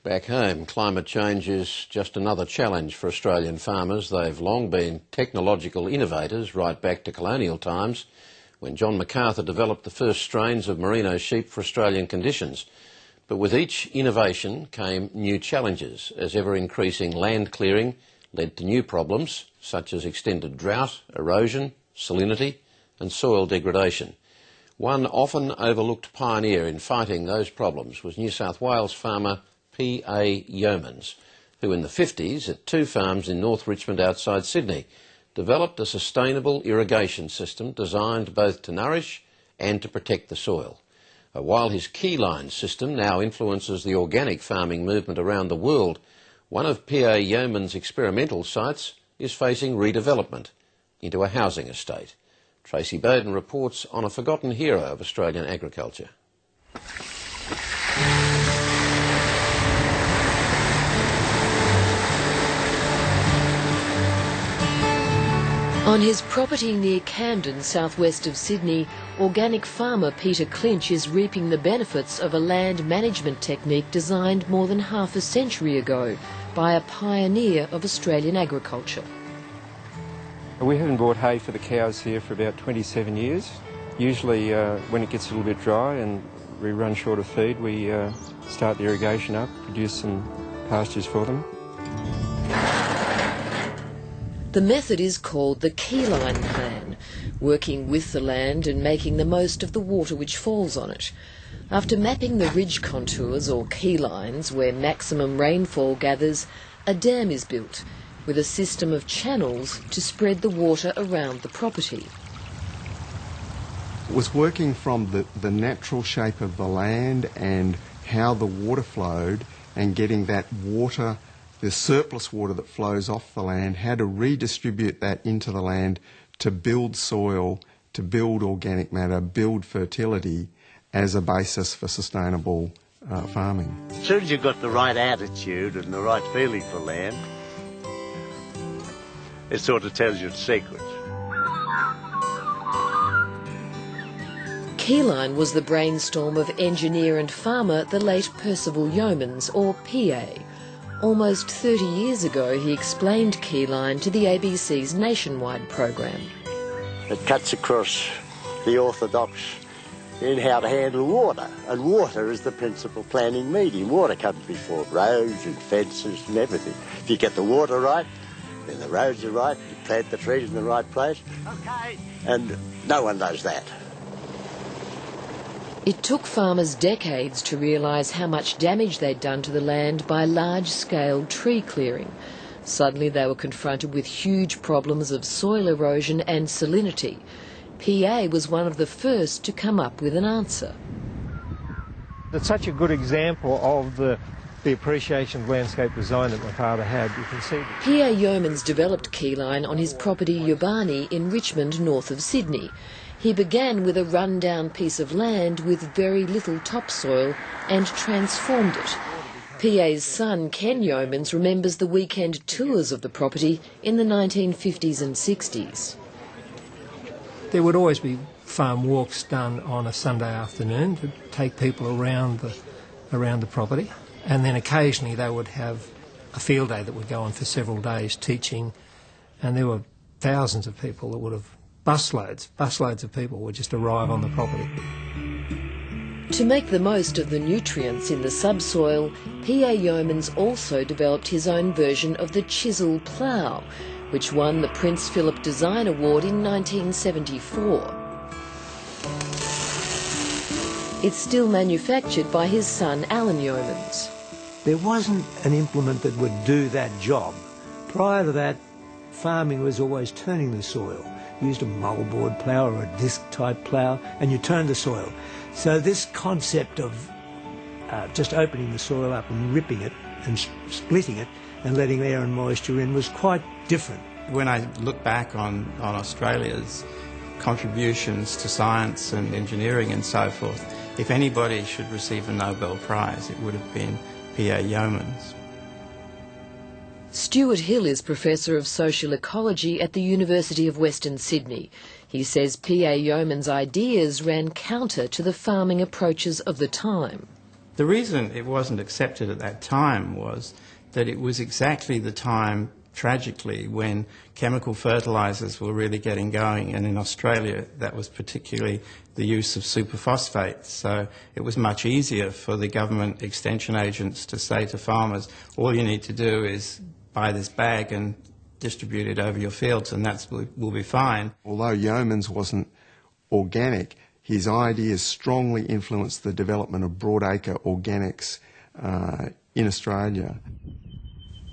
Back home, climate change is just another challenge for Australian farmers. They've long been technological innovators right back to colonial times, when John MacArthur developed the first strains of merino sheep for Australian conditions. But with each innovation came new challenges, as ever-increasing land clearing led to new problems, such as extended drought, erosion, salinity and soil degradation. One often overlooked pioneer in fighting those problems was New South Wales farmer PA Yeomans, who in the 50s, at 2 farms in North Richmond outside Sydney, developed a sustainable irrigation system designed both to nourish and to protect the soil. While his Keyline system now influences the organic farming movement around the world, one of PA Yeomans' experimental sites is facing redevelopment into a housing estate. Tracy Bowden reports on a forgotten hero of Australian agriculture. On his property near Camden, southwest of Sydney, organic farmer Peter Clinch is reaping the benefits of a land management technique designed more than half a century ago by a pioneer of Australian agriculture. We haven't bought hay for the cows here for about 27 years. Usually when it gets a little bit dry and we run short of feed, we start the irrigation up, produce some pastures for them. The method is called the Keyline plan, working with the land and making the most of the water which falls on it. After mapping the ridge contours or keylines where maximum rainfall gathers, a dam is built with a system of channels to spread the water around the property. It was working from the natural shape of the land and how the water flowed and getting that water, the surplus water that flows off the land, how to redistribute that into the land to build soil, to build organic matter, build fertility as a basis for sustainable farming. As soon as you've got the right attitude and the right feeling for land, it sort of tells you the secrets. Keyline was the brainstorm of engineer and farmer the late Percival Yeomans, or PA. Almost 30 years ago, he explained Keyline to the ABC's nationwide program. It cuts across the orthodox in how to handle water, and water is the principal planning medium. Water comes before roads and fences and everything. If you get the water right, then the roads are right, you plant the trees in the right place. Okay. And no one does that. It took farmers decades to realise how much damage they'd done to the land by large-scale tree clearing. Suddenly they were confronted with huge problems of soil erosion and salinity. PA was one of the first to come up with an answer. It's such a good example of the appreciation of landscape design that my father had. You can see. PA Yeomans developed Keyline on his property Yobarnie in Richmond, north of Sydney. He began with a run-down piece of land with very little topsoil and transformed it. PA's son, Ken Yeomans, remembers the weekend tours of the property in the 1950s and 60s. There would always be farm walks done on a Sunday afternoon to take people around the property, and then occasionally they would have a field day that would go on for several days teaching, and there were thousands of people that would have busloads of people would just arrive on the property. To make the most of the nutrients in the subsoil, PA Yeomans also developed his own version of the chisel plough, which won the Prince Philip Design Award in 1974. It's still manufactured by his son Alan Yeomans. There wasn't an implement that would do that job. Prior to that, farming was always turning the soil. You used a moldboard plough or a disc-type plough, and you turned the soil. So this concept of just opening the soil up and ripping it and splitting it and letting air and moisture in was quite different. When I look back on Australia's contributions to science and engineering and so forth, if anybody should receive a Nobel Prize, it would have been PA Yeomans. Stuart Hill is Professor of Social Ecology at the University of Western Sydney. He says PA Yeomans' ideas ran counter to the farming approaches of the time. The reason it wasn't accepted at that time was that it was exactly the time, tragically, when chemical fertilisers were really getting going, and in Australia that was particularly the use of superphosphates. So it was much easier for the government extension agents to say to farmers, all you need to do is buy this bag and distribute it over your fields and that will be fine. Although Yeomans wasn't organic, his ideas strongly influenced the development of broadacre organics in Australia.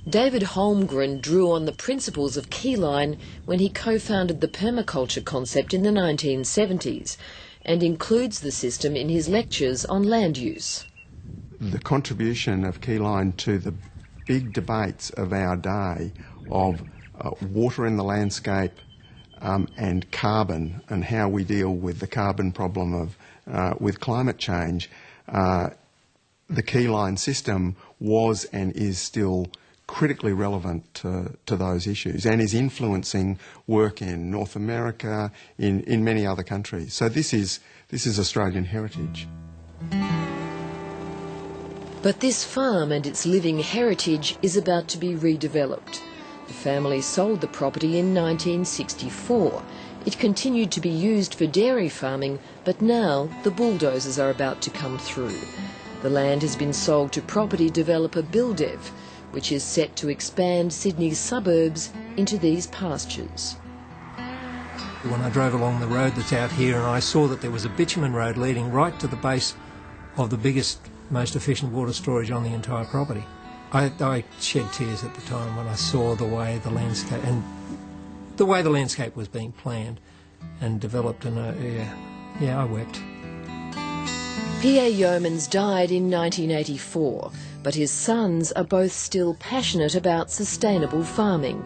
David Holmgren drew on the principles of Keyline when he co-founded the permaculture concept in the 1970s and includes the system in his lectures on land use. The contribution of Keyline to the big debates of our day of water in the landscape and carbon and how we deal with the carbon problem of with climate change, the Keyline system was and is still critically relevant to those issues and is influencing work in North America, in many other countries. So this is Australian heritage. But this farm and its living heritage is about to be redeveloped. The family sold the property in 1964. It continued to be used for dairy farming, but now the bulldozers are about to come through. The land has been sold to property developer Buildev, which is set to expand Sydney's suburbs into these pastures. When I drove along the road that's out here and I saw that there was a bitumen road leading right to the base of the biggest, most efficient water storage on the entire property, I shed tears at the time when I saw the way the landscape was being planned and developed, and I wept. PA Yeomans died in 1984, but his sons are both still passionate about sustainable farming.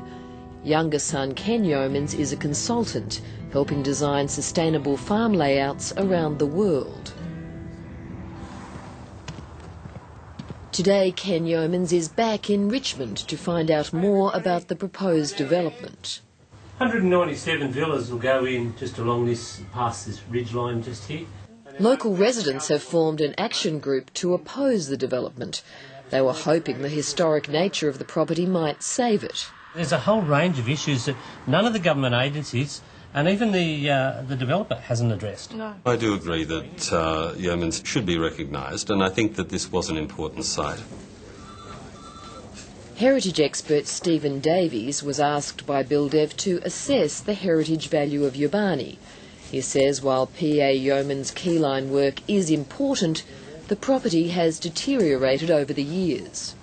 Younger son Ken Yeomans is a consultant, helping design sustainable farm layouts around the world. Today, Ken Yeomans is back in Richmond to find out more about the proposed development. 197 villas will go in just along this, past this ridgeline just here. Local residents have formed an action group to oppose the development. They were hoping the historic nature of the property might save it. There's a whole range of issues that none of the government agencies and even the developer hasn't addressed. No. I do agree that Yeomans should be recognised, and I think that this was an important site. Heritage expert Stephen Davies was asked by Buildev to assess the heritage value of Yobarnie. He says while PA Yeomans' Keyline work is important, the property has deteriorated over the years.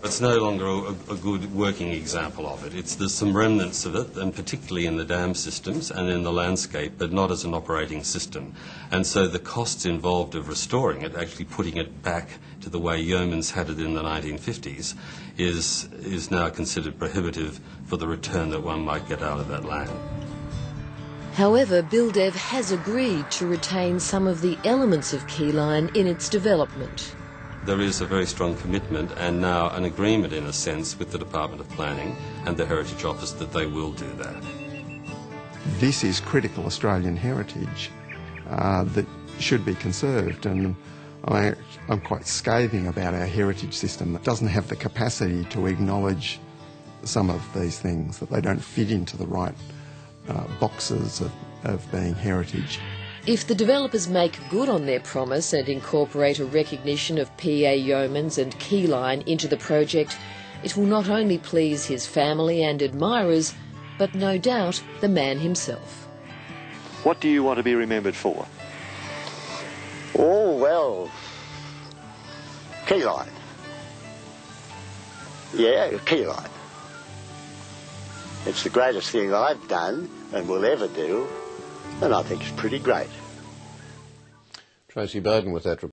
It's no longer a good working example of it. There's some remnants of it, and particularly in the dam systems and in the landscape, but not as an operating system. And so the costs involved of restoring it, actually putting it back to the way Yeomans had it in the 1950s, is now considered prohibitive for the return that one might get out of that land. However, Buildev has agreed to retain some of the elements of Keyline in its development. There is a very strong commitment and now an agreement, in a sense, with the Department of Planning and the Heritage Office that they will do that. This is critical Australian heritage that should be conserved, and I'm quite scathing about our heritage system that doesn't have the capacity to acknowledge some of these things, that they don't fit into the right boxes of being heritage. If the developers make good on their promise and incorporate a recognition of PA Yeomans and Keyline into the project, it will not only please his family and admirers, but no doubt the man himself. What do you want to be remembered for? Oh, well, Keyline. Yeah, Keyline. It's the greatest thing I've done and will ever do, and I think it's pretty great. Tracy Bowden with that report.